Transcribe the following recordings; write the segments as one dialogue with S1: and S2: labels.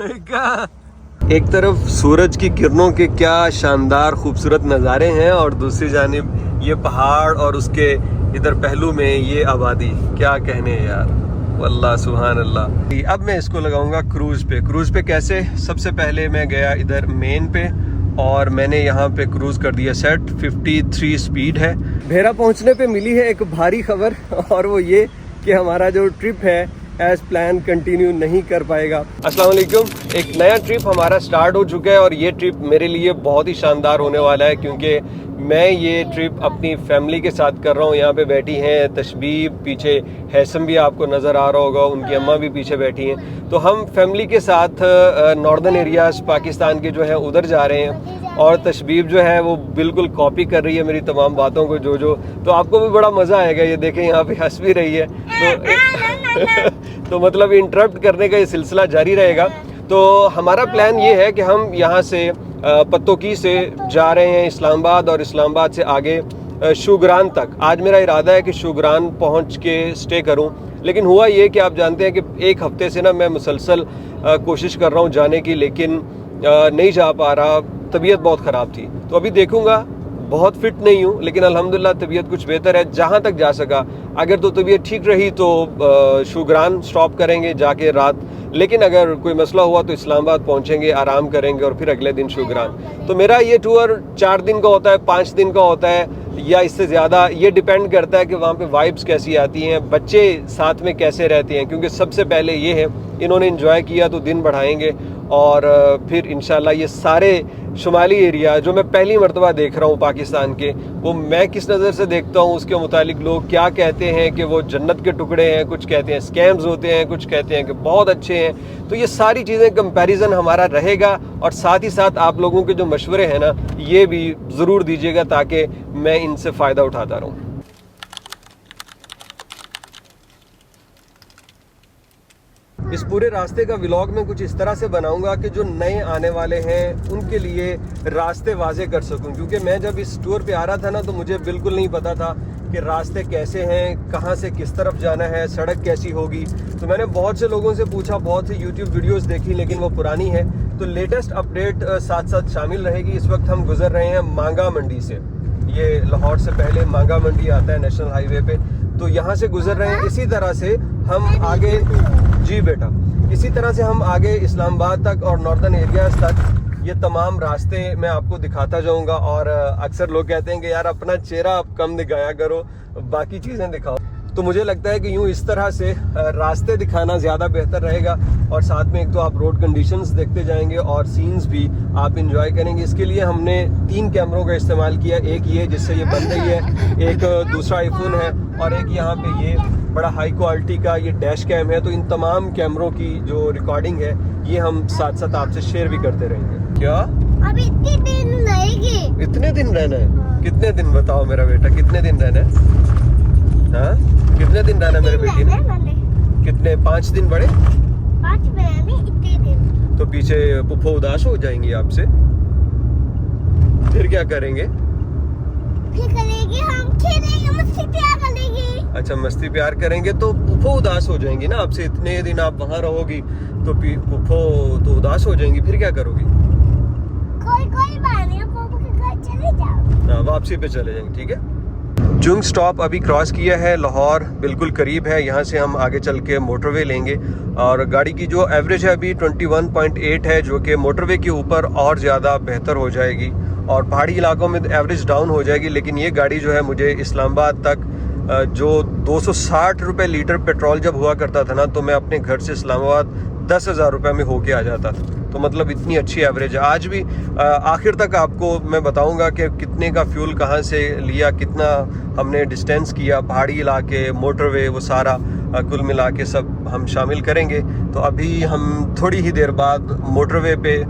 S1: एक तरफ सूरज की किरणों के क्या शानदार खूबसूरत नज़ारे हैं और दूसरी जानिब ये पहाड़ और उसके इधर पहलू में ये आबादी, क्या कहने यार, वल्लाह सुभान अल्लाह। अब मैं इसको लगाऊंगा क्रूज़ पे कैसे? सबसे पहले मैं गया इधर मेन पे और मैंने यहाँ पे क्रूज़ कर दिया सेट, 53 स्पीड है। भेरा पहुँचने पे मिली है एक भारी खबर और वो ये कि हमारा जो ट्रिप है एज प्लान कंटिन्यू नहीं कर पाएगा। अस्सलाम वालेकुम, एक नया ट्रिप हमारा स्टार्ट हो चुका है और ये ट्रिप मेरे लिए बहुत ही शानदार होने वाला है क्योंकि मैं ये ट्रिप अपनी फैमिली के साथ कर रहा हूँ। यहाँ पे बैठी हैं तशबीब, पीछे हैसम भी आपको नज़र आ रहा होगा, उनकी अम्मा भी पीछे बैठी हैं। तो हम फैमिली के साथ नॉर्दर्न एरियाज़ पाकिस्तान के जो है उधर जा रहे हैं और तशबीब जो है वो बिल्कुल कॉपी कर रही है मेरी तमाम बातों को जो तो आपको भी बड़ा मज़ा आएगा। ये देखें यहाँ पे हंस भी रही है तो मतलब इंटरप्ट करने का ये सिलसिला जारी रहेगा। तो हमारा प्लान ये है कि हम यहाँ से पत्तोकी से जा रहे हैं इस्लामाबाद और इस्लामाबाद से आगे शुगरान तक। आज मेरा इरादा है कि शुगरान पहुँच के स्टे करूँ, लेकिन हुआ ये कि आप जानते हैं कि एक हफ्ते से ना मैं मुसलसल कोशिश कर रहा हूँ जाने की, लेकिन नहीं जा पा रहा, तबीयत बहुत ख़राब थी। तो अभी देखूँगा, बहुत फिट नहीं हूँ लेकिन अल्हम्दुलिल्लाह तबीयत कुछ बेहतर है, जहाँ तक जा सका। अगर तो तबीयत ठीक रही तो शुगरान स्टॉप करेंगे जाके रात, लेकिन अगर कोई मसला हुआ तो इस्लामाबाद पहुँचेंगे, आराम करेंगे और फिर अगले दिन शुगरान। तो मेरा ये टूर 4 दिन का होता है, 5 दिन का होता है या इससे ज़्यादा, ये डिपेंड करता है कि वहाँ पे वाइब्स कैसी आती हैं, बच्चे साथ में कैसे रहते हैं। क्योंकि सबसे पहले ये है, इन्होंने एंजॉय किया तो दिन बढ़ाएंगे और फिर इंशाल्लाह ये सारे शुमाली एरिया जो मैं पहली मर्तबा देख रहा हूँ पाकिस्तान के, वो मैं किस नज़र से देखता हूँ उसके मुतालिक लोग क्या कहते हैं कि वो जन्नत के टुकड़े हैं, कुछ कहते हैं स्कैम्स होते हैं, कुछ कहते हैं कि बहुत अच्छे हैं। तो ये सारी चीज़ें कंपैरिजन हमारा रहेगा और साथ ही साथ आप लोगों के जो मशवरे हैं ना, ये भी ज़रूर दीजिएगा ताकि मैं इनसे फ़ायदा उठाता रहूँ। इस पूरे रास्ते का व्लॉग मैं कुछ इस तरह से बनाऊंगा कि जो नए आने वाले हैं उनके लिए रास्ते वाजे कर सकूं, क्योंकि मैं जब इस टूर पे आ रहा था ना तो मुझे बिल्कुल नहीं पता था कि रास्ते कैसे हैं, कहां से किस तरफ जाना है, सड़क कैसी होगी। तो मैंने बहुत से लोगों से पूछा, बहुत सी यूट्यूब वीडियोस देखी, लेकिन वो पुरानी है। तो लेटेस्ट अपडेट साथ साथ शामिल रहेगी। इस वक्त हम गुजर रहे हैं मांगा मंडी से, ये लाहौर से पहले मांगा मंडी आता है नेशनल हाईवे पे, तो यहाँ से गुजर रहे हैं। इसी तरह से हम आगे, जी बेटा, इसी तरह से हम आगे इस्लामाबाद तक और नॉर्दर्न एरियाज तक ये तमाम रास्ते मैं आपको दिखाता जाऊंगा। और अक्सर लोग कहते हैं कि यार अपना चेहरा आप कम दिखाया करो, बाकी चीज़ें दिखाओ। तो मुझे लगता है कि यूँ इस तरह से रास्ते दिखाना ज़्यादा बेहतर रहेगा और साथ में एक तो आप रोड कंडीशंस देखते जाएंगे और सीन्स भी आप इंजॉय करेंगे। इसके लिए हमने 3 कैमरों का इस्तेमाल किया, एक ये जिससे ये बन रही है, एक दूसरा आईफोन है और एक यहाँ पे ये बड़ा हाई क्वालिटी का ये डैश कैम है। तो इन तमाम कैमरों की जो रिकॉर्डिंग है ये हम साथ साथ आपसे शेयर भी करते रहेंगे। क्या
S2: अभी इतने दिन रहेंगे?
S1: इतने दिन रहना है? कितने दिन बताओ मेरा बेटा, कितने दिन रहना है? हाँ, कितने दिन रहना है मेरे बेटी ने? कितने? 5 दिन बड़े?
S2: 5 में इतने दिन।
S1: तो पीछे पुप्पो उदास हो जाएंगी आपसे, फिर क्या करेंगे?
S2: फिर करेंगे, हम खेलेंगे, मस्ती प्यार करेंगे।
S1: अच्छा, मस्ती प्यार करेंगे तो पुप्पो उदास हो जाएंगी ना आपसे। इतने दिन आप वहाँ रहोगी तो पुप्पो तो उदास हो जाएंगी, फिर क्या करोगी?
S2: कोई बात नहीं, पापा के घर चले जाओ।
S1: हाँ, वापसी पे चले जाएंगे, ठीक है। जुंग स्टॉप अभी क्रॉस किया है, लाहौर बिल्कुल करीब है। यहाँ से हम आगे चल के मोटरवे लेंगे और गाड़ी की जो एवरेज है अभी 21.8 है, जो कि मोटरवे के ऊपर और ज़्यादा बेहतर हो जाएगी और पहाड़ी इलाकों में एवरेज डाउन हो जाएगी। लेकिन ये गाड़ी जो है मुझे इस्लामाबाद तक जो 260 रुपये लीटर पेट्रोल जब हुआ करता था ना, तो मैं अपने घर से इस्लामाबाद 10,000 रुपये में होके आ जाता था। तो मतलब इतनी अच्छी एवरेज है। आज भी आखिर तक आपको मैं बताऊंगा कि कितने का फ्यूल कहाँ से लिया, कितना हमने डिस्टेंस किया, पहाड़ी इलाके, मोटरवे, वो सारा कुल मिला के सब हम शामिल करेंगे। तो अभी हम थोड़ी ही देर बाद मोटरवे पे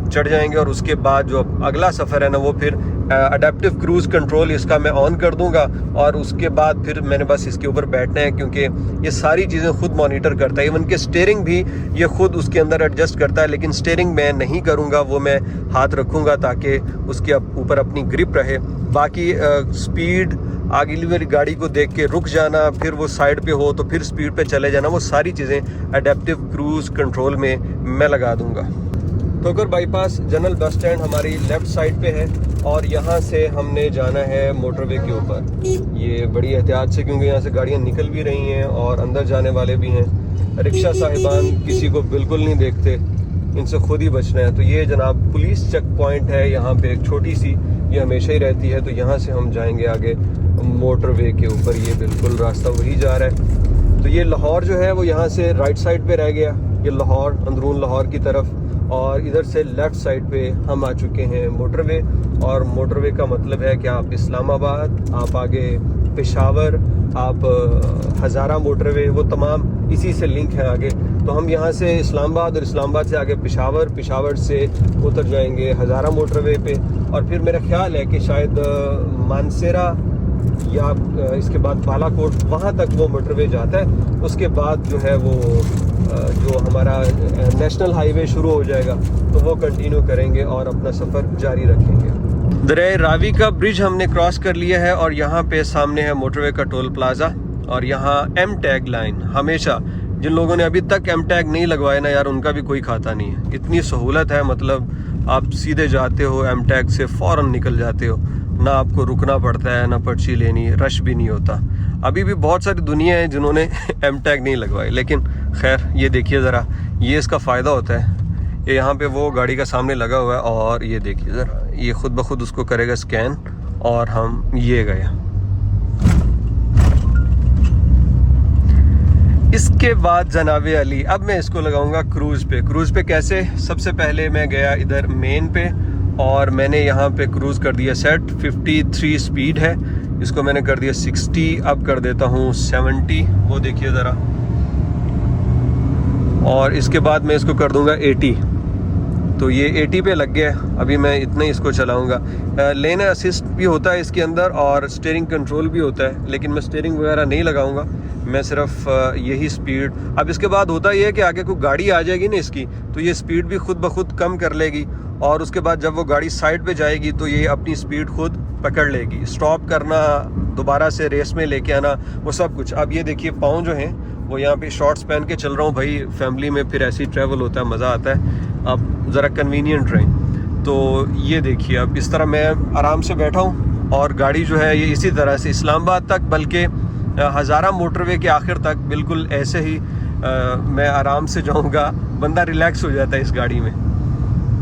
S1: चढ़ जाएंगे और उसके बाद जो अगला सफ़र है ना, वो फिर अडेप्टिव क्रूज़ कंट्रोल इसका मैं ऑन कर दूंगा और उसके बाद फिर मैंने बस इसके ऊपर बैठना है, क्योंकि ये सारी चीज़ें खुद मॉनिटर करता है। इवन के स्टीयरिंग भी ये खुद उसके अंदर एडजस्ट करता है, लेकिन स्टीयरिंग मैं नहीं करूँगा, वो मैं हाथ रखूँगा ताकि उसके ऊपर अपनी ग्रिप रहे। बाकी स्पीड आगे वाली गाड़ी को देख के रुक जाना, फिर वो साइड पे हो तो फिर स्पीड पे चले जाना, वो सारी चीज़ें एडेप्टिव क्रूज कंट्रोल में मैं लगा दूंगा। ठोकर बाईपास जनरल बस स्टैंड हमारी लेफ़्ट साइड पे है और यहाँ से हमने जाना है मोटरवे के ऊपर। ये बड़ी एहतियात से, क्योंकि यहाँ से गाड़ियाँ निकल भी रही हैं और अंदर जाने वाले भी हैं। रिक्शा साहिबान किसी को बिल्कुल नहीं देखते, इनसे खुद ही बचना है। तो ये जनाब पुलिस चेक पॉइंट है यहाँ पे, एक छोटी सी, ये हमेशा ही रहती है। तो यहाँ से हम जाएंगे आगे मोटरवे के ऊपर। ये बिल्कुल रास्ता वही जा रहा है। तो ये लाहौर जो है वो यहाँ से राइट साइड पे रह गया, ये लाहौर, अंदरून लाहौर की तरफ, और इधर से लेफ़्ट साइड पे हम आ चुके हैं मोटरवे। और मोटरवे का मतलब है कि आप इस्लामाबाद, आप आगे पेशावर, आप हज़ारा मोटरवे, वो तमाम इसी से लिंक है आगे। तो हम यहाँ से इस्लामाबाद और इस्लामाबाद से आगे पेशावर, पेशावर से उतर जाएंगे हज़ारा मोटरवे पे। और फिर मेरा ख्याल है कि शायद मानसेरा या इसके बाद बालाकोट, वहाँ तक वो मोटरवे जाता है। उसके बाद जो है वो जो हमारा नेशनल हाईवे शुरू हो जाएगा तो वो कंटिन्यू करेंगे और अपना सफ़र जारी रखेंगे। दरिया रावी का ब्रिज हमने क्रॉस कर लिया है और यहाँ पे सामने है मोटरवे का टोल प्लाजा। और यहाँ एम टैग लाइन, हमेशा जिन लोगों ने अभी तक एम टैग नहीं लगवाया ना यार, उनका भी कोई खाता नहीं है। इतनी सहूलत है, मतलब आप सीधे जाते हो एम टैग से, फ़ौरन निकल जाते हो, ना आपको रुकना पड़ता है, ना पर्ची लेनी, रश भी नहीं होता। अभी भी बहुत सारी दुनिया है जिन्होंने एम टैग नहीं लगवाए, लेकिन खैर ये देखिए ज़रा, ये इसका फ़ायदा होता है। ये यहाँ पे वो गाड़ी का सामने लगा हुआ है और ये देखिए ज़रा, ये खुद ब खुद उसको करेगा स्कैन और हम ये गए। इसके बाद जनाबे अली, अब मैं इसको लगाऊंगा क्रूज़ पे। क्रूज़ पे कैसे? सबसे पहले मैं गया इधर मेन पे और मैंने यहाँ पे क्रूज़ कर दिया सेट। 53 स्पीड है, इसको मैंने कर दिया 60, अब कर देता हूँ 70, वो देखिए ज़रा। और इसके बाद मैं इसको कर दूँगा 80। तो ये 80 पे लग गया। अभी मैं इतना ही इसको चलाऊँगा। लेन असिस्ट भी होता है इसके अंदर और स्टीयरिंग कंट्रोल भी होता है, लेकिन मैं स्टीयरिंग वगैरह नहीं लगाऊंगा, मैं सिर्फ यही स्पीड। अब इसके बाद होता ये है कि आगे कोई गाड़ी आ जाएगी ना इसकी, तो ये स्पीड भी खुद ब खुद कम कर लेगी और उसके बाद जब वो गाड़ी साइड पे जाएगी तो ये अपनी स्पीड खुद पकड़ लेगी। स्टॉप करना, दोबारा से रेस में लेके आना, वो सब कुछ। अब ये देखिए पाँव जो हैं वो यहाँ पे शॉर्ट्स पहन के चल रहा हूँ भाई, फैमिली में फिर ऐसे ही ट्रैवल होता है, मज़ा आता है। अब ज़रा कन्वीनियंट रहें। तो ये देखिए अब इस तरह मैं आराम से बैठा हूँ और गाड़ी जो है ये इसी तरह से इस्लामाबाद तक, बल्कि हज़ारा मोटरवे के आखिर तक बिल्कुल ऐसे ही मैं आराम से जाऊँगा। बंदा रिलैक्स हो जाता है इस गाड़ी में।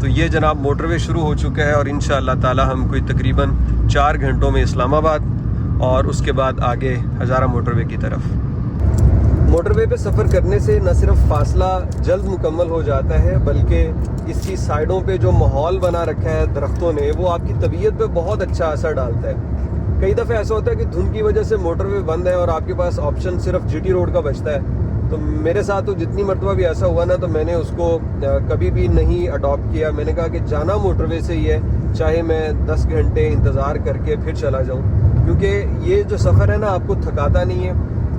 S1: तो ये जनाब मोटरवे शुरू हो चुका है और इंशाअल्लाह ताला हम कोई तकरीबन 4 घंटों में इस्लामाबाद और उसके बाद आगे हज़ारा मोटरवे की तरफ। मोटरवे पे सफ़र करने से न सिर्फ फासला जल्द मुकम्मल हो जाता है, बल्कि इसकी साइडों पे जो माहौल बना रखा है दरख्तों ने, वो आपकी तबीयत पे बहुत अच्छा असर डालता है। कई दफ़े ऐसा होता है कि धुंध की वजह से मोटरवे बंद है और आपके पास ऑप्शन सिर्फ जीटी रोड का बचता है। तो मेरे साथ तो जितनी मरतबा भी ऐसा हुआ ना, तो मैंने उसको कभी भी नहीं अडॉप्ट किया। मैंने कहा कि जाना मोटरवे से ही है, चाहे मैं 10 घंटे इंतज़ार करके फिर चला जाऊँ, क्योंकि ये जो सफ़र है ना आपको थकाता नहीं है,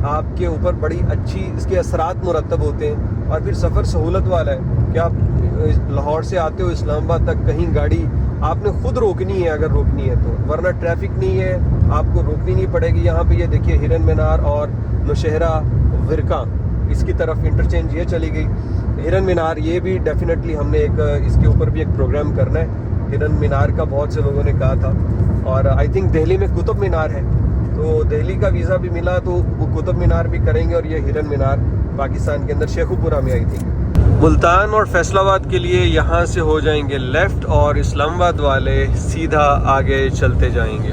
S1: आपके ऊपर बड़ी अच्छी इसके असरात मुरतब होते हैं। और फिर सफ़र सहूलत वाला है कि आप लाहौर से आते हो इस्लामाबाद तक, कहीं गाड़ी आपने खुद रोकनी है अगर रोकनी है तो, वरना ट्रैफिक नहीं है, आपको रोकनी नहीं पड़ेगी। यहाँ पे ये देखिए हिरन मीनार और नौशहरा विरका, इसकी तरफ इंटरचेंज ये चली गई। हिरन मीनार ये भी डेफिनेटली हमने एक इसके ऊपर भी एक प्रोग्राम करना है। हिरन मीनार का बहुत से लोगों ने कहा था। और आई थिंक दिल्ली में कुतुब मीनार है, तो दिल्ली का वीज़ा भी मिला तो वो कुतुब मीनार भी करेंगे। और ये हिरन मीनार पाकिस्तान के अंदर शेखुपुरा में आई थी। मुल्तान और फैसलाबाद के लिए यहाँ से हो जाएंगे लेफ़्ट और इस्लामाबाद वाले सीधा आगे चलते जाएंगे।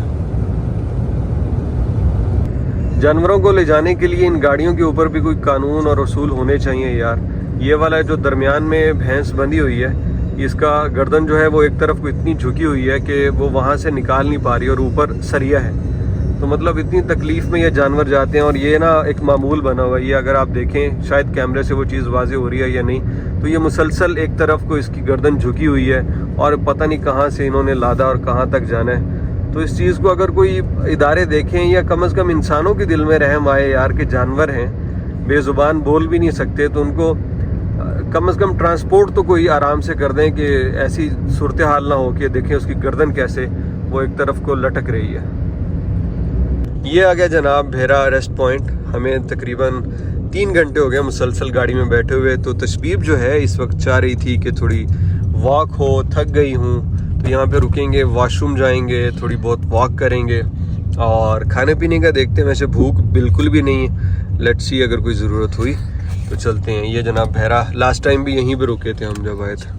S1: जानवरों को ले जाने के लिए इन गाड़ियों के ऊपर भी कोई कानून और उसूल होने चाहिए यार। ये वाला जो दरमियान में भैंस बंधी हुई है, इसका गर्दन जो है वो एक तरफ को इतनी झुकी हुई है कि वो वहाँ से निकाल नहीं पा रही और ऊपर सरिया है। तो मतलब इतनी तकलीफ़ में ये जानवर जाते हैं। और ये ना एक मामूल बना हुआ है, ये अगर आप देखें, शायद कैमरे से वो चीज़ वाज़े हो रही है या नहीं, तो ये मुसलसल एक तरफ को इसकी गर्दन झुकी हुई है और पता नहीं कहाँ से इन्होंने लादा और कहाँ तक जाना है। तो इस चीज़ को अगर कोई इदारे देखें या कम से कम इंसानों के दिल में रहम आए यार कि जानवर हैं, बेज़ुबान बोल भी नहीं सकते, तो उनको कम से कम ट्रांसपोर्ट तो कोई आराम से कर दें कि ऐसी सूरत हाल ना हो कि देखें उसकी गर्दन कैसे वो एक तरफ को लटक रही है। ये आ गया जनाब भेरा रेस्ट पॉइंट। हमें तकरीबन 3 घंटे हो गए मुसलसल गाड़ी में बैठे हुए। तो तशबीब जो है इस वक्त चाह रही थी कि थोड़ी वॉक हो, थक गई हूँ तो यहाँ पे रुकेंगे, वॉशरूम जाएंगे, थोड़ी बहुत वॉक करेंगे और खाने पीने का देखते हैं। वैसे भूख बिल्कुल भी नहीं है, लेट्स सी अगर कोई ज़रूरत हुई तो चलते हैं। ये जनाब भेरा, लास्ट टाइम भी यहीं पे रुके थे हम जब आए थे।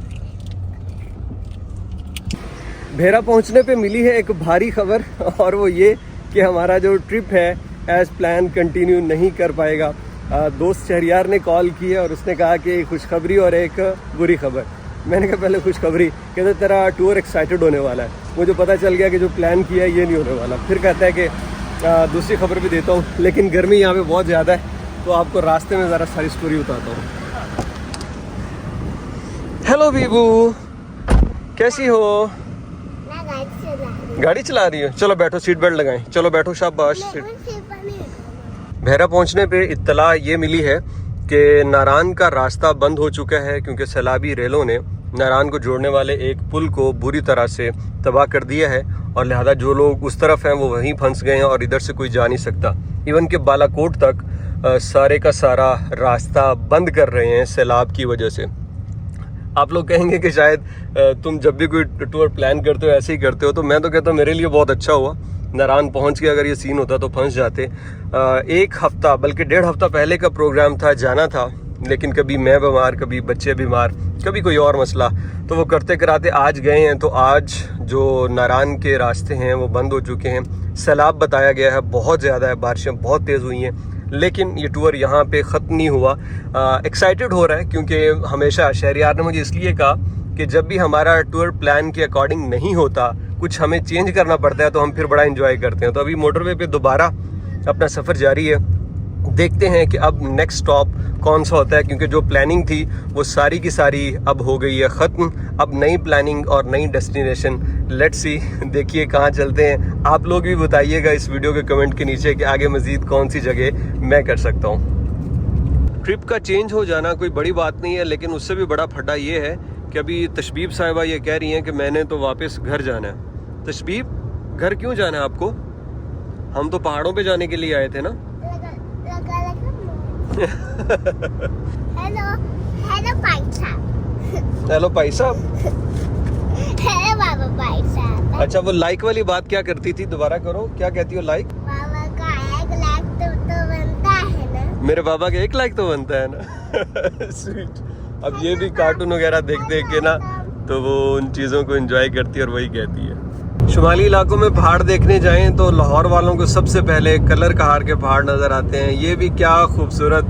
S1: भेरा पहुंचने पे मिली है एक भारी खबर और वो ये कि हमारा जो ट्रिप है एज प्लान कंटिन्यू नहीं कर पाएगा। दोस्त शहरियार ने कॉल की है और उसने कहा कि एक खुशखबरी और एक बुरी खबर। मैंने कहा पहले खुशखबरी, कहते तेरा टूर एक्साइटेड होने वाला है। मुझे पता चल गया कि जो प्लान किया है ये नहीं होने वाला। फिर कहता है कि दूसरी खबर भी देता हूँ, लेकिन गर्मी यहाँ पे बहुत ज़्यादा है तो आपको रास्ते में ज़रा सारी स्टोरी बताता हूँ। हेलो बीबू, कैसी हो?
S2: मैं
S1: गाड़ी चला रही हो? चलो बैठो, सीट बेल्ट लगाएं। चलो बैठो, शाबाश। भेरा पहुंचने पे इत्तला ये मिली है कि नारान का रास्ता बंद हो चुका है क्योंकि सैलाबी रेलों ने नारान को जोड़ने वाले एक पुल को बुरी तरह से तबाह कर दिया है और लिहाजा जो लोग उस तरफ हैं वो वहीं फंस गए हैं और इधर से कोई जा नहीं सकता। इवन के बालाकोट तक सारे का सारा रास्ता बंद कर रहे हैं सैलाब की वजह से। आप लोग कहेंगे कि शायद तुम जब भी कोई टूर प्लान करते हो ऐसे ही करते हो, तो मैं तो कहता हूँ मेरे लिए बहुत अच्छा हुआ नारान पहुंच के। अगर ये सीन होता तो फंस जाते। 1 हफ्ता बल्कि 1.5 हफ्ता पहले का प्रोग्राम था, जाना था, लेकिन कभी मैं बीमार, कभी बच्चे बीमार, कभी कोई और मसला, तो वो करते कराते आज गए हैं। तो आज जो नारान के रास्ते हैं वो बंद हो चुके हैं। सैलाब बताया गया है बहुत ज़्यादा है, बारिशें बहुत तेज़ हुई हैं, लेकिन ये टूर यहाँ पे ख़त्म नहीं हुआ। एक्साइटेड हो रहा है क्योंकि हमेशा शहरियार ने मुझे इसलिए कहा कि जब भी हमारा टूर प्लान के अकॉर्डिंग नहीं होता, कुछ हमें चेंज करना पड़ता है, तो हम फिर बड़ा एंजॉय करते हैं। तो अभी मोटरवे पे दोबारा अपना सफ़र जारी है। देखते हैं कि अब नेक्स्ट स्टॉप कौन सा होता है, क्योंकि जो प्लानिंग थी वो सारी की सारी अब हो गई है ख़त्म। अब नई प्लानिंग और नई डेस्टिनेशन, लेट्स सी, देखिए कहाँ चलते हैं। आप लोग भी बताइएगा इस वीडियो के कमेंट के नीचे कि आगे मज़ीद कौन सी जगह मैं कर सकता हूँ। ट्रिप का चेंज हो जाना कोई बड़ी बात नहीं है, लेकिन उससे भी बड़ा फटा ये है कि अभी तशबीब साहिबा ये कह रही हैं कि मैंने तो वापस घर जाना है। तशबीब, घर क्यों जाना है आपको? हम तो पहाड़ों पे जाने के लिए आए थे ना।
S2: हेलो हेलो भाई साहब।
S1: हेलो भाई साहब।
S2: हेलो बाबा भाई साहब।
S1: अच्छा, वो लाइक वाली बात क्या करती थी? दोबारा करो, क्या कहती हो? लाइक?
S2: बाबा का 1 लाख तो बनता है ना।
S1: मेरे बाबा का 1 लाख तो बनता है ना। स्वीट। अब ये भी कार्टून वगैरह देख देख के ना, तो वो उन चीज़ों को एंजॉय करती है और वही कहती है। शुमाली इलाकों में पहाड़ देखने जाएं तो लाहौर वालों को सबसे पहले कलर कहार के पहाड़ नज़र आते हैं। ये भी क्या खूबसूरत,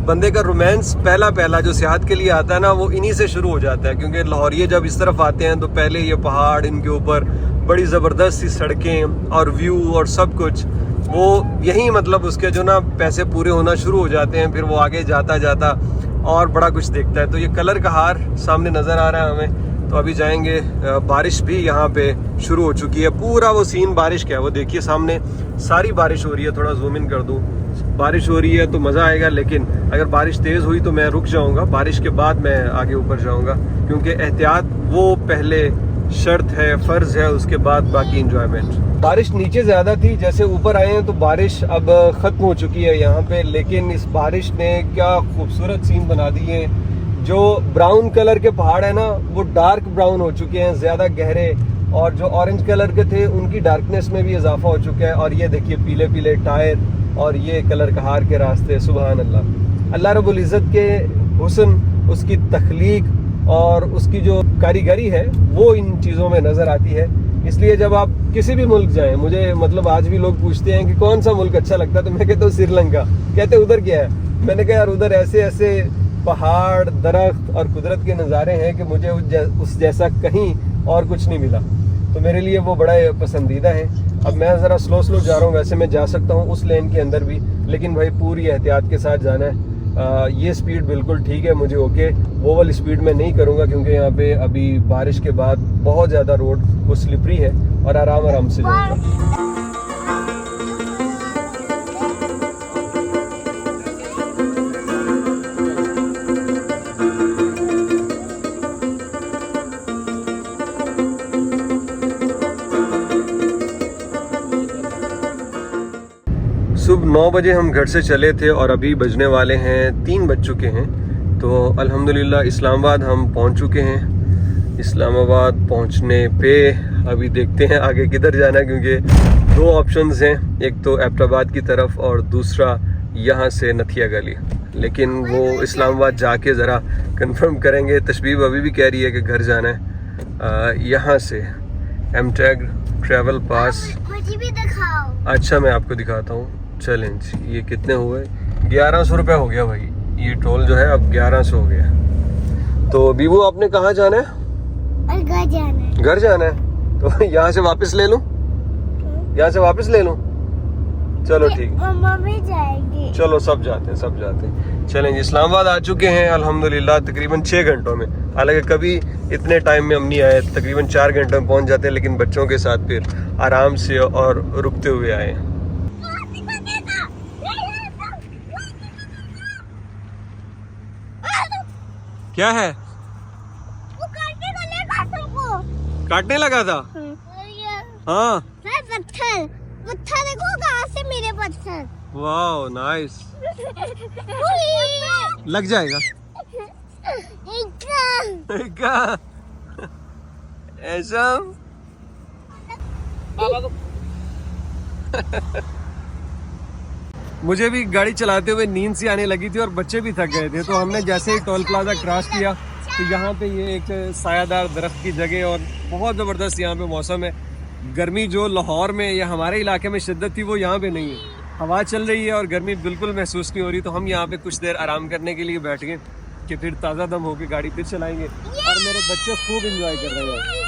S1: बंदे का रोमांस पहला जो सियाहत के लिए आता है ना, वो इन्हीं से शुरू हो जाता है। क्योंकि लाहौरिये जब इस तरफ आते हैं तो पहले ये पहाड़, इनके ऊपर बड़ी ज़बरदस्त सी सड़कें और व्यू और सब कुछ, वो यही मतलब उसके जो ना पैसे पूरे होना शुरू हो जाते हैं। फिर वो आगे जाता जाता और बड़ा कुछ देखता है। तो ये कलर कहार सामने नज़र आ रहा है हमें। तो अभी जाएंगे। बारिश भी यहाँ पे शुरू हो चुकी है, पूरा वो सीन बारिश का है। वो देखिए सामने सारी बारिश हो रही है। थोड़ा जूम इन कर दूँ, बारिश हो रही है तो मज़ा आएगा, लेकिन अगर बारिश तेज़ हुई तो मैं रुक जाऊँगा। बारिश के बाद मैं आगे ऊपर जाऊँगा, क्योंकि एहतियात वो पहले शर्त है, फ़र्ज़ है, उसके बाद बाकी इंजॉयमेंट। बारिश नीचे ज़्यादा थी, जैसे ऊपर आए हैं तो बारिश अब ख़त्म हो चुकी है यहाँ पे। लेकिन इस बारिश ने क्या खूबसूरत सीन बना दिए हैं। जो ब्राउन कलर के पहाड़ है ना, वो डार्क ब्राउन हो चुके हैं, ज़्यादा गहरे, और जो ऑरेंज कलर के थे उनकी डार्कनेस में भी इजाफा हो चुका है। और ये देखिए पीले पीले टायर और ये कलर कहार के रास्ते। सुभान अल्लाह। अल्लाह रब्बुल इज़्ज़त के हुस्न, उसकी तख्लीक और उसकी जो कारीगरी है वो इन चीज़ों में नज़र आती है। इसलिए जब आप किसी भी मुल्क जाएं, मुझे मतलब आज भी लोग पूछते हैं कि कौन सा मुल्क अच्छा लगता है, तो मैं कहता हूँ श्रीलंका। कहते उधर क्या है? मैंने कहा यार उधर ऐसे ऐसे पहाड़, दरख्त और कुदरत के नज़ारे हैं कि मुझे उस जैसा कहीं और कुछ नहीं मिला। तो मेरे लिए वो बड़ा पसंदीदा है। अब मैं ज़रा स्लो जा रहा हूँ, वैसे मैं जा सकता हूँ उस लेन के अंदर भी, लेकिन भाई पूरी एहतियात के साथ जाना है। ये स्पीड बिल्कुल ठीक है मुझे, ओके। वो वाली स्पीड में नहीं करूँगा क्योंकि यहाँ पे अभी बारिश के बाद बहुत ज़्यादा रोड वो स्लिपरी है और आराम से जाऊँगा। 9 बजे हम घर से चले थे और अभी बजने वाले हैं 3 बज चुके हैं। तो अल्हम्दुलिल्लाह इस्लामाबाद हम पहुंच चुके हैं। इस्लामाबाद पहुंचने पे अभी देखते हैं आगे किधर जाना है, क्योंकि 2 ऑप्शंस हैं, एक तो एबटाबाद की तरफ और दूसरा यहाँ से नथिया गली। लेकिन वो इस्लामाबाद जाके ज़रा कंफर्म करेंगे। तशबीब अभी भी कह रही है कि घर जाना है। यहाँ से एमटैग ट्रैवल पास।
S2: मुझे भी दिखाओ।
S1: अच्छा मैं आपको दिखाता हूँ। चलें जी, ये कितने हुए? 1100 रुपये हो गया भाई। ये टोल जो है अब 1100 हो गया। तो बीबू आपने कहाँ जाना है?
S2: और घर जाना है।
S1: घर जाना है तो यहाँ से वापस ले लूँ? यहाँ से वापस ले लूँ? चलो ठीक।
S2: मम्मा भी जाएगी।
S1: चलो सब जाते हैं। चलें, इस्लामाबाद आ चुके हैं अल्हम्दुलिल्लाह तकरीबन 6 घंटों में। हालांकि कभी इतने टाइम में हम नहीं आए, तकरीबन 4 घंटों में पहुंच जाते हैं, लेकिन बच्चों के साथ फिर आराम से और रुकते हुए आए। क्या है?
S2: वो
S1: काटने लगा था? हाँ।
S2: पत्थर देखो कहाँ से मेरे पत्थर।
S1: वाह नाइस। लग जाएगा क्या? ऐसा मुझे भी गाड़ी चलाते हुए नींद सी आने लगी थी और बच्चे भी थक गए थे। तो हमने जैसे ही टोल प्लाजा क्रॉस किया तो यहाँ पे ये एक सायादार दरख्त की जगह और बहुत ज़बरदस्त यहाँ पे मौसम है। गर्मी जो लाहौर में या हमारे इलाके में शिद्दत थी वो यहाँ पे नहीं है। हवा चल रही है और गर्मी बिल्कुल महसूस नहीं हो रही। तो हम यहाँ पे कुछ देर आराम करने के लिए बैठ गए कि फिर ताज़ा दम होकर गाड़ी फिर चलाएंगे। और मेरे बच्चे खूब इंजॉय कर रहे हैं।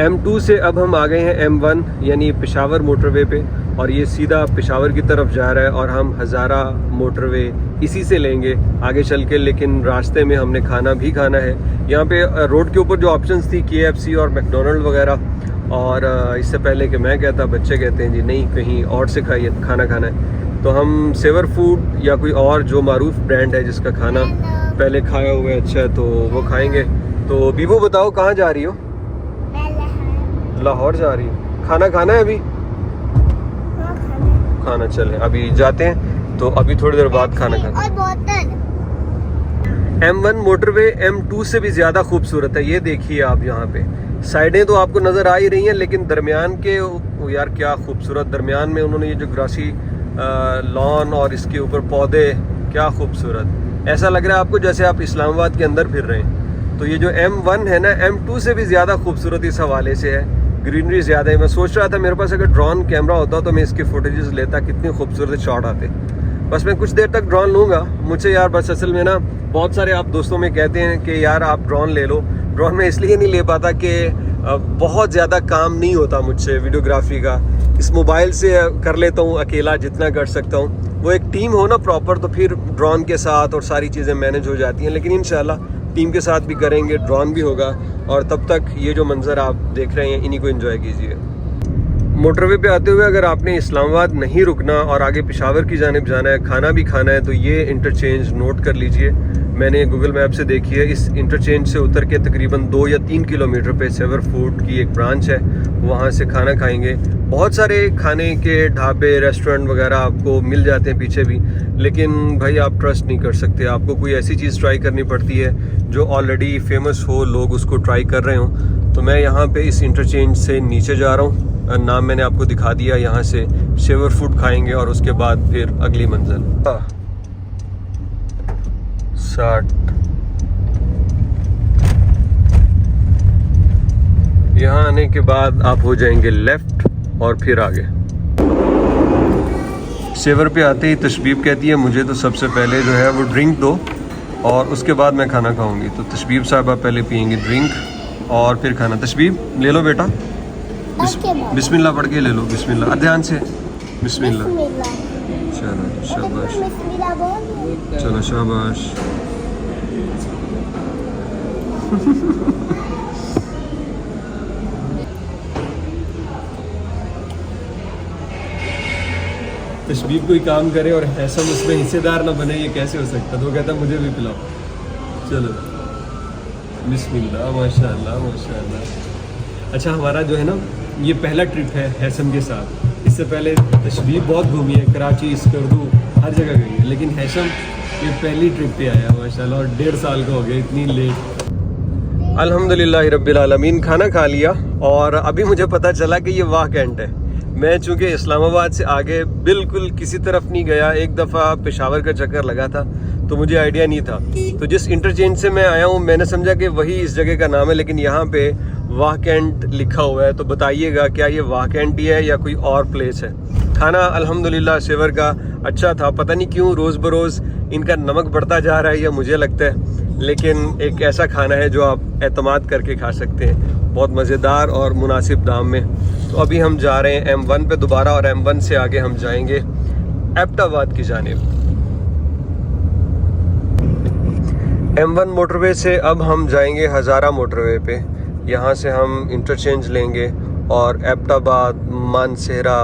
S1: M2 से अब हम आ गए हैं M1 यानी पेशावर मोटरवे पे, और ये सीधा पेशावर की तरफ जा रहा है और हम हज़ारा मोटरवे इसी से लेंगे आगे चल के। लेकिन रास्ते में हमने खाना भी खाना है। यहाँ पे रोड के ऊपर जो ऑप्शंस थी KFC और मैकडोनल्ड वगैरह, और इससे पहले कि मैं कहता बच्चे कहते हैं जी नहीं कहीं और से खाइए खाना खाना है, तो हम सेवर फूड या कोई और जो मारूफ ब्रांड है जिसका खाना पहले खाया हुआ है अच्छा है तो वो खाएंगे। तो बीबू बताओ कहाँ जा रही हो? लाहौर जा रही है। खाना खाना है अभी? खाना चले अभी जाते हैं। तो अभी थोड़ी देर बाद खाना खाना।
S2: और बोतल।
S1: M1 मोटरवे M2 से भी ज़्यादा खूबसूरत है। ये देखिए आप यहाँ पे साइडें तो आपको नज़र आ ही रही हैं, लेकिन दरमियान के यार क्या खूबसूरत, दरमियान में उन्होंने ये जो ग्रासी लॉन और इसके ऊपर पौधे क्या खूबसूरत। ऐसा लग रहा है आपको जैसे आप इस्लामाबाद के अंदर फिर रहे हैं। तो ये जो M1 है ना M2 से भी ज़्यादा खूबसूरत इस हवाले से है। ग्रीनरी ज़्यादा है। मैं सोच रहा था मेरे पास अगर ड्रोन कैमरा होता तो मैं इसके फुटेजेस लेता, कितने खूबसूरत शॉट आते। बस मैं कुछ देर तक ड्रोन लूँगा। मुझे यार बस असल में ना बहुत सारे आप दोस्तों में कहते हैं कि यार आप ड्रोन ले लो। ड्रोन में इसलिए नहीं ले पाता कि बहुत ज़्यादा काम नहीं होता मुझसे वीडियोग्राफी का। इस मोबाइल से कर लेता हूँ अकेला जितना कर सकता हूँ। वो एक टीम हो ना प्रॉपर तो फिर ड्रोन के साथ और सारी चीज़ें मैनेज हो जाती हैं। लेकिन इंशाल्लाह टीम के साथ भी करेंगे, ड्रोन भी होगा, और तब तक ये जो मंज़र आप देख रहे हैं इन्हीं को एंजॉय कीजिए। मोटरवे पे आते हुए अगर आपने इस्लामाबाद नहीं रुकना और आगे पेशावर की जानिब जाना है, खाना भी खाना है, तो ये इंटरचेंज नोट कर लीजिए। मैंने गूगल मैप से देखी है। इस इंटरचेंज से उतर के तकरीबन 2 या 3 किलोमीटर पे सेवर फूड की एक ब्रांच है, वहाँ से खाना खाएंगे। बहुत सारे खाने के ढाबे रेस्टोरेंट वगैरह आपको मिल जाते हैं पीछे भी, लेकिन भाई आप ट्रस्ट नहीं कर सकते। आपको कोई ऐसी चीज़ ट्राई करनी पड़ती है जो ऑलरेडी फेमस हो, लोग उसको ट्राई कर रहे हों। तो मैं यहाँ पे इस इंटरचेंज से नीचे जा रहा हूँ। नाम मैंने आपको दिखा दिया। यहाँ से सेवर फूड खाएंगे और उसके बाद फिर अगली मंजिल 60। यहाँ आने के बाद आप हो जाएंगे लेफ्ट और फिर आगे। सेवर पे आते ही तशबीब कहती है मुझे तो सबसे पहले जो है वो ड्रिंक दो और उसके बाद मैं खाना खाऊंगी। तो तशबीब साहबा पहले पियेंगी ड्रिंक और फिर खाना। तशबीब ले लो बेटा, बिस्मिल्लाह पढ़ के ले लो। बिस्मिल्लाह, ध्यान से बिस्मिल्लाह। चलो शाबाश, चलो शाबाश। तशबीब कोई काम करे और ऐसा उसमें हिस्सेदार ना बने, ये कैसे हो सकता? तो वो कहता मुझे भी पिलाओ। चलो बिस्मिल्लाह, माशाल्लाह माशाल्लाह। अच्छा हमारा जो है ना ये पहला ट्रिप है हैशम के साथ। इससे पहले तशरीफ बहुत घूमी है, कराची, स्कर्दू, हर जगह गई है, लेकिन हैशम ये पहली ट्रिप पे आया माशाल्लाह, और 1.5 साल का हो गया इतनी लेट। अल्हम्दुलिल्लाह रब्बिल आलमीन, खाना खा लिया और अभी मुझे पता चला कि ये वाह कैंट है। मैं चूँकि इस्लामाबाद से आगे बिल्कुल किसी तरफ नहीं गया, एक दफ़ा पेशावर का चक्कर लगा था तो मुझे आइडिया नहीं था, तो जिस इंटरचेंज से मैं आया हूँ मैंने समझा कि वही इस जगह का नाम है, लेकिन यहाँ पे वाह कैंट लिखा हुआ है। तो बताइएगा क्या ये वाह कैंट ही है या कोई और प्लेस है। खाना अल्हम्दुलिल्लाह शेवर का अच्छा था, पता नहीं क्यों रोज़ बरोज़ इनका नमक बढ़ता जा रहा है या मुझे लगता है, लेकिन एक ऐसा खाना है जो आप एतमाद करके खा सकते हैं, बहुत मज़ेदार और मुनासिब दाम में। तो अभी हम जा रहे हैं M1 पे दोबारा, और M1 से आगे हम जाएंगे एबटाबाद की जानिब। M1 मोटरवे से अब हम जाएंगे हज़ारा मोटरवे पे। यहाँ से हम इंटरचेंज लेंगे और एबटाबाद, मानसेरा,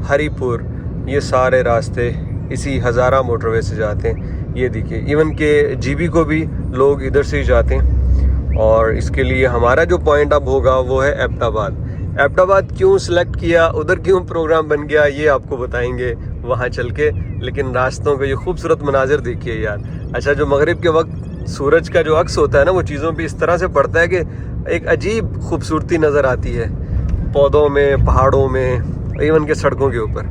S1: हरीपुर, ये सारे रास्ते इसी हज़ारा मोटरवे से जाते हैं। ये देखिए, इवन के GB को भी लोग इधर से ही जाते हैं। और इसके लिए हमारा जो पॉइंट अब होगा वो है एबटाबाद। एबटाबाद क्यों सिलेक्ट किया, उधर क्यों प्रोग्राम बन गया, ये आपको बताएंगे वहाँ चल के। लेकिन रास्तों के ये खूबसूरत मनाजिर देखिए यार। अच्छा, जो मगरिब के वक्त सूरज का जो अक्स होता है ना, वो चीज़ों पे इस तरह से पड़ता है कि एक अजीब खूबसूरती नज़र आती है, पौधों में, पहाड़ों में, इवन के सड़कों के ऊपर।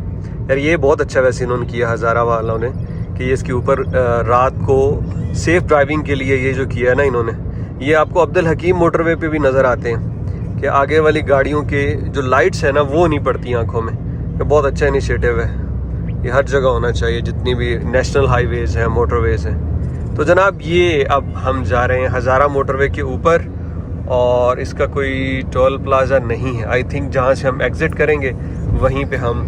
S1: यार ये बहुत अच्छा वैसे इन्होंने किया हज़ारा वालों ने कि ये इसके ऊपर रात को सेफ़ ड्राइविंग के लिए ये जो किया है ना इन्होंने। ये आपको अब्दुल हकीम मोटरवे पे भी नज़र आते हैं कि आगे वाली गाड़ियों के जो लाइट्स है ना वो नहीं पड़ती आँखों में। ये बहुत अच्छा इनिशिएटिव है, ये हर जगह होना चाहिए जितनी भी नेशनल हाईवेज़ हैं, मोटरवेज़ हैं। तो जनाब ये अब हम जा रहे हैं हज़ारा मोटरवे के ऊपर, और इसका कोई टोल प्लाज़ा नहीं है आई थिंक। जहाँ से हम एग्ज़िट करेंगे वहीं पे हम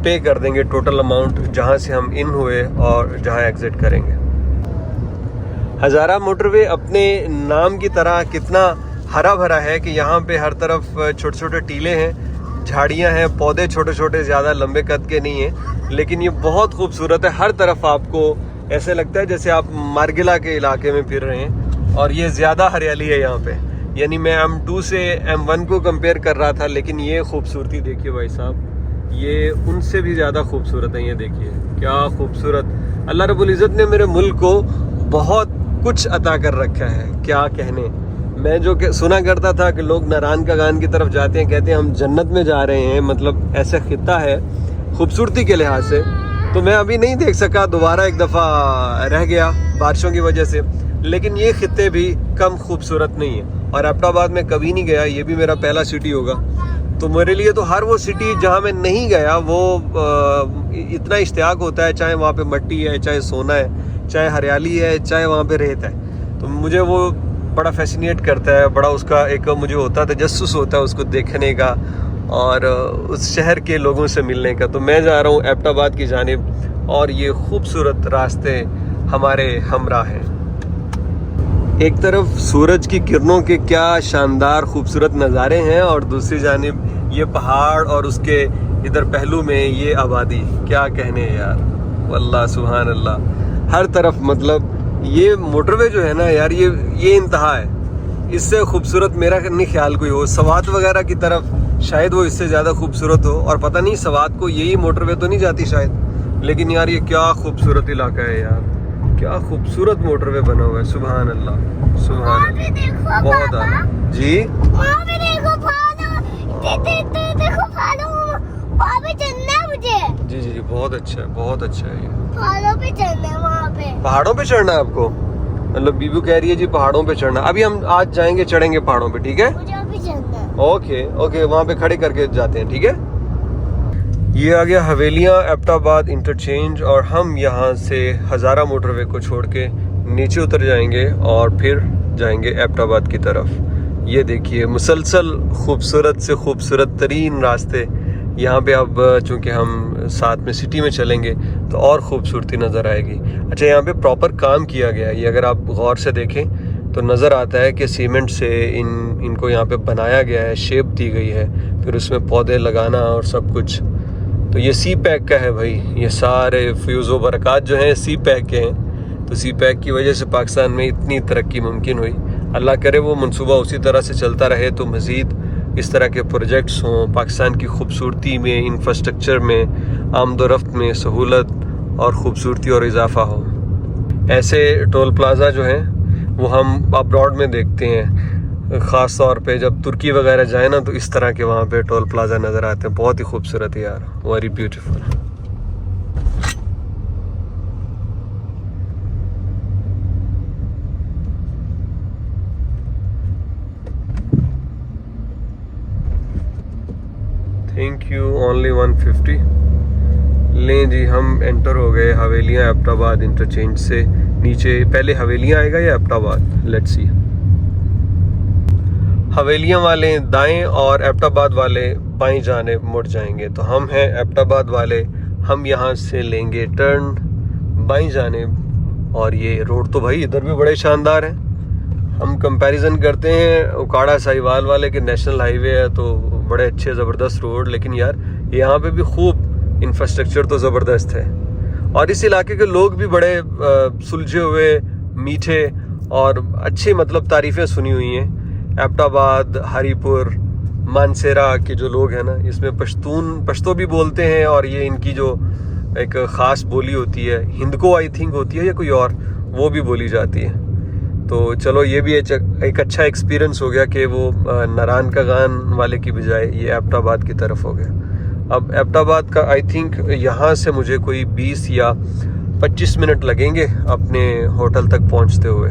S1: पे कर देंगे टोटल अमाउंट जहाँ से हम इन हुए और जहाँ एग्ज़िट करेंगे। हज़ारा मोटरवे अपने नाम की तरह कितना हरा भरा है कि यहाँ पे हर तरफ छोटे छोटे टीले हैं, झाड़ियाँ हैं, पौधे छोटे छोटे, ज़्यादा लंबे कद के नहीं हैं, लेकिन ये बहुत खूबसूरत है। हर तरफ आपको ऐसे लगता है जैसे आप मारगिला के इलाके में फिर रहे हैं, और ये ज़्यादा हरियाली है यहाँ पे। यानी मैं M2 से M1 को कंपेयर कर रहा था, लेकिन ये खूबसूरती देखिए भाई साहब, ये उनसे भी ज़्यादा खूबसूरत है। ये देखिए क्या खूबसूरत। अल्लाह रब्बुल इज़्ज़त ने मेरे मुल्क को बहुत कुछ अता कर रखा है, क्या कहने। मैं जो सुना करता था कि लोग नारायण का गान की तरफ जाते हैं, कहते हैं हम जन्नत में जा रहे हैं, मतलब ऐसा खित्ता है खूबसूरती के लिहाज से। तो मैं अभी नहीं देख सका, दोबारा एक दफ़ा रह गया बारिशों की वजह से, लेकिन ये खित्ते भी कम खूबसूरत नहीं है। और एबटाबाद में कभी नहीं गया, ये भी मेरा पहला सिटी होगा। तो मेरे लिए तो हर वो सिटी जहाँ मैं नहीं गया वो इतना इश्तियाक होता है, चाहे वहाँ पे मट्टी है, चाहे सोना है, चाहे हरियाली है, चाहे वहाँ पे रेत है। तो मुझे वो बड़ा फैसिनेट करता है, बड़ा उसका एक मुझे होता था तजस्सुस होता है उसको देखने का और उस शहर के लोगों से मिलने का। तो मैं जा रहा हूँ एबटाबाद की जानिब, और ये खूबसूरत रास्ते हमारे हमरा हैं। एक तरफ सूरज की किरणों के क्या शानदार खूबसूरत नज़ारे हैं, और दूसरी जानिब ये पहाड़ और उसके इधर पहलू में ये आबादी, क्या कहने यार, वल्लाह सुभान अल्लाह। हर तरफ मतलब ये मोटरवे जो है ना यार, ये इंतहा है। इससे खूबसूरत मेरा नहीं ख्याल कोई हो। सवात वगैरह की तरफ शायद वो इससे ज़्यादा खूबसूरत हो, और पता नहीं सवात को यही मोटरवे तो नहीं जाती शायद। लेकिन यार ये क्या खूबसूरत इलाका है यार, क्या खूबसूरत मोटरवे बना हुआ है। सुभान अल्लाह, सुभान अल्लाह, बहुत आला जी। जी जी जी, बहुत अच्छा है, बहुत अच्छा है। ये
S2: पहाड़ों पे चढ़ना है, वहाँ पे
S1: पहाड़ों पे चढ़ना है आपको, मतलब बीबू कह रही है जी पहाड़ों पे चढ़ना। अभी हम आज जाएंगे, चढ़ेंगे पहाड़ों पे, ठीक है।
S2: मुझे अभी चढ़ना है।
S1: ओके ओके, वहाँ पे खड़े करके जाते हैं, ठीक है। ये आ गया हवेलियाँ एबटाबाद इंटरचेंज, और हम यहाँ से हज़ारा मोटरवे को छोड़ के नीचे उतर जाएंगे और फिर जाएंगे एबटाबाद की तरफ। ये देखिए मुसलसल खूबसूरत से खूबसूरत तरीन रास्ते यहाँ पे। अब चूँकि हम साथ में सिटी में चलेंगे तो और ख़ूबसूरती नज़र आएगी। अच्छा, यहाँ पे प्रॉपर काम किया गया है, ये अगर आप गौर से देखें तो नज़र आता है कि सीमेंट से इनको यहाँ पे बनाया गया है, शेप दी गई है, फिर उसमें पौधे लगाना और सब कुछ। तो ये सी पैक का है भाई, ये सारे फ्यूज़ व बरक़ात जो हैं सी पैक के हैं। तो सी पैक की वजह से पाकिस्तान में इतनी तरक्की मुमकिन हुई। अल्लाह करे वो मंसूबा उसी तरह से चलता रहे तो मज़ीद इस तरह के प्रोजेक्ट्स हों, पाकिस्तान की खूबसूरती में, इंफ्रास्ट्रक्चर में, आमदोरफ्त में सहूलत और ख़ूबसूरती और इजाफा हो। ऐसे टोल प्लाज़ा जो हैं वो हम अब्रॉड में देखते हैं, ख़ास तौर पे जब तुर्की वगैरह जाए ना, तो इस तरह के वहाँ पे टोल प्लाज़ा नज़र आते हैं। बहुत ही खूबसूरत है यार, very beautiful. Thank you, only 150। लें जी, हम एंटर हो गए हवेलियाँ एबटाबाद इंटरचेंज से। नीचे पहले हवेलियाँ आएगा या एबटाबाद, लेट्स सी। हवेलियाँ वाले दाएं और एबटाबाद वाले बाएं जाने मुड़ जाएंगे। तो हम हैं एबटाबाद वाले, हम यहाँ से लेंगे टर्न बाएं जाने। और ये रोड तो भाई इधर भी बड़े शानदार हैं। हम कंपैरिजन करते हैं उकाड़ा साहिवाल वाले के, नेशनल हाईवे है तो बड़े अच्छे ज़बरदस्त रोड, लेकिन यार यहाँ पे भी खूब इंफ्रास्ट्रक्चर तो ज़बरदस्त है। और इस इलाके के लोग भी बड़े सुलझे हुए, मीठे और अच्छी, मतलब तारीफ़ें सुनी हुई हैं। एबटाबाद, हरीपुर, मानसेरा के जो लोग हैं ना, इसमें पश्तो भी बोलते हैं, और ये इनकी जो एक ख़ास बोली होती है, हिंदको आई थिंक होती है या कोई और, वो भी बोली जाती है। तो चलो, ये भी एक अच्छा एक्सपीरियंस हो गया कि वो नारायण का गान वाले की बजाय ये एबटाबाद की तरफ हो गया। अब एबटाबाद का आई थिंक यहाँ से मुझे कोई 20 या 25 मिनट लगेंगे अपने होटल तक पहुँचते हुए।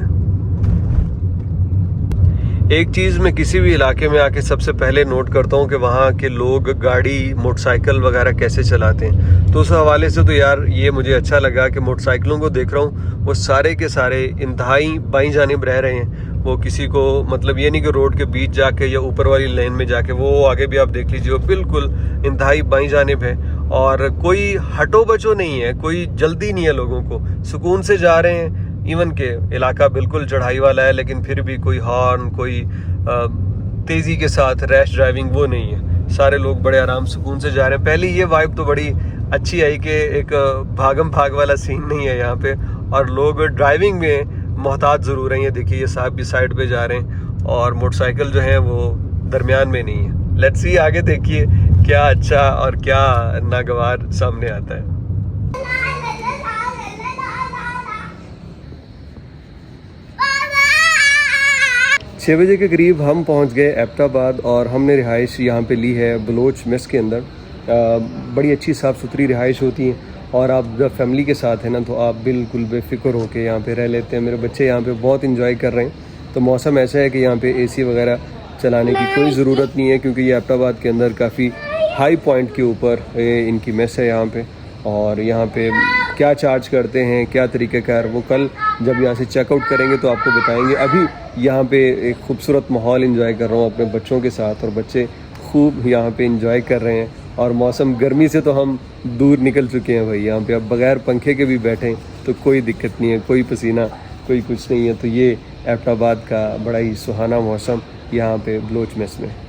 S1: एक चीज़ मैं किसी भी इलाके में आके सबसे पहले नोट करता हूँ कि वहाँ के लोग गाड़ी, मोटरसाइकिल वगैरह कैसे चलाते हैं। तो उस हवाले से तो यार ये मुझे अच्छा लगा कि मोटरसाइकिलों को देख रहा हूँ, वो सारे के सारे इंतहाई बाईं जानिब रह रहे हैं। वो किसी को, मतलब ये नहीं कि रोड के बीच जाके या ऊपर वाली लेन में जाके, वो आगे भी आप देख लीजिए, वो बिल्कुल इंतहाई बाईं जानिब है। और कोई हटो बचो नहीं है, कोई जल्दी नहीं है, लोगों को सुकून से जा रहे हैं। इवन के इलाका बिल्कुल चढ़ाई वाला है, लेकिन फिर भी कोई हॉर्न, कोई तेज़ी के साथ रैश ड्राइविंग वो नहीं है। सारे लोग बड़े आराम सुकून से जा रहे हैं। पहले ये वाइब तो बड़ी अच्छी आई कि एक भागम भाग वाला सीन नहीं है यहाँ पे, और लोग ड्राइविंग में मोहतात ज़रूर हैं। ये देखिए, ये साहब भी साइड पे जा रहे हैं और मोटरसाइकिल जो है वो दरमियान में नहीं है। लेट्स सी, आगे देखिए क्या अच्छा और क्या नागवार सामने आता है। 6 बजे के करीब हम पहुंच गए एबटाबाद, और हमने रिहाइश यहाँ पे ली है बलोच मेस के अंदर। बड़ी अच्छी साफ़ सुथरी रिहाइश होती है, और आप जब फैमिली के साथ हैं ना, तो आप बिल्कुल बेफिक्र होके यहाँ पे रह लेते हैं। मेरे बच्चे यहाँ पे बहुत इंजॉय कर रहे हैं। तो मौसम ऐसा है कि यहाँ पे एसी वगैरह चलाने की कोई ज़रूरत नहीं है, क्योंकि ये एबटाबाद के अंदर काफ़ी हाई पॉइंट के ऊपर इनकी मेस है यहाँ पे। और यहाँ पे क्या चार्ज करते हैं, क्या तरीक़ेकार, वो कल जब यहाँ से चेकआउट करेंगे तो आपको बताएंगे। अभी यहाँ पे एक खूबसूरत माहौल एंजॉय कर रहा हूँ अपने बच्चों के साथ, और बच्चे खूब यहाँ पे एंजॉय कर रहे हैं। और मौसम गर्मी से तो हम दूर निकल चुके हैं भाई। यहाँ पे अब बगैर पंखे के भी बैठें तो कोई दिक्कत नहीं है, कोई पसीना, कोई कुछ नहीं है। तो ये एबटाबाद का बड़ा ही सुहाना मौसम यहाँ पे बलोच मेस में।